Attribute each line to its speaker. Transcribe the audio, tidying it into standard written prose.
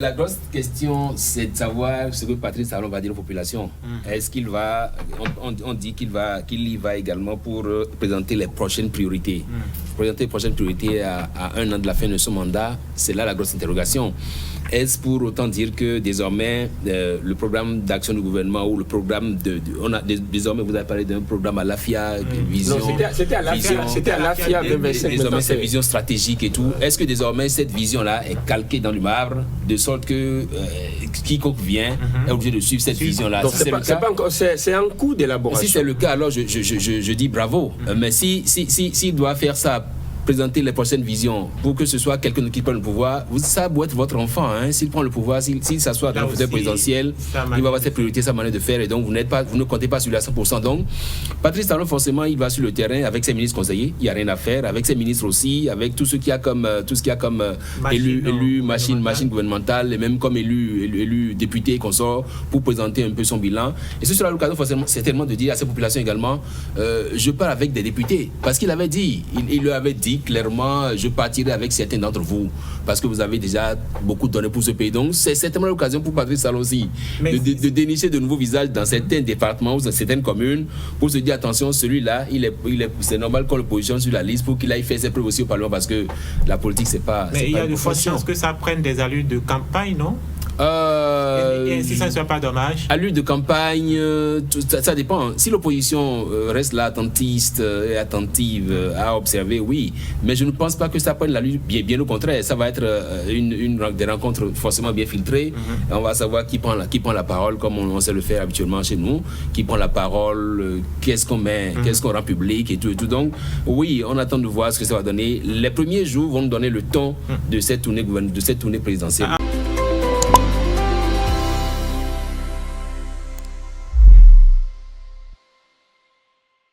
Speaker 1: La grosse question, c'est de savoir ce que Patrice Talon va dire aux populations. Est-ce qu'il va, on dit qu'il y va également pour présenter les prochaines priorités. Présenter les prochaines priorités à un an de la fin de son mandat, c'est là la grosse interrogation. Est-ce pour autant dire que désormais, le programme d'action du gouvernement ou le programme désormais vous avez parlé d'un programme à l'AFIA, vision...
Speaker 2: Non, c'était à l'AFIA 2025.
Speaker 1: Désormais, cette vision stratégique et tout. Est-ce que désormais, cette vision-là est calquée dans le marbre, de sorte que quiconque vient est obligé de suivre cette vision-là?
Speaker 2: Donc, c'est un coup d'élaboration.
Speaker 1: Si c'est le cas, alors je dis bravo. Mais s'il doit faire ça, présenter les prochaines visions pour que ce soit quelqu'un qui prenne le pouvoir, ça doit être votre enfant. Hein. S'il prend le pouvoir, s'il s'assoit dans le fauteuil présidentiel, il va avoir ses priorités, sa manière de faire, et donc vous ne comptez pas sur lui à 100%. Donc, Patrice Talon, forcément, il va sur le terrain avec ses ministres conseillers, il n'y a rien à faire, avec ses ministres aussi, avec tout ce qu'il y a comme, élu machine gouvernementale, et même comme élu député et consort, pour présenter un peu son bilan. Et ce sera l'occasion, forcément, certainement, de dire à ces populations également, je parle avec des députés, parce qu'il avait dit, il leur avait dit clairement, je partirai avec certains d'entre vous, parce que vous avez déjà beaucoup donné pour ce pays. Donc, c'est certainement l'occasion pour Patrice Talon aussi de dénicher de nouveaux visages dans certains départements ou dans certaines communes, pour se dire, attention, celui-là, c'est normal qu'on le positionne sur la liste pour qu'il aille faire ses preuves aussi au Parlement, parce que la politique, c'est pas...
Speaker 3: Mais il y a de fortes chances que ça prenne des allures de campagne, non? Et si ça ne soit pas dommage? Allure
Speaker 1: de campagne, ça dépend. Si l'opposition reste là attentiste et attentive à observer, oui. Mais je ne pense pas que ça prenne l'allure, bien au contraire. Ça va être des rencontres forcément bien filtrées. On va savoir qui prend la parole, comme on sait le faire habituellement chez nous. Qui prend la parole, qu'est-ce qu'on met, qu'est-ce qu'on rend public et tout. Donc, oui, on attend de voir ce que ça va donner. Les premiers jours vont nous donner le ton de cette tournée présidentielle.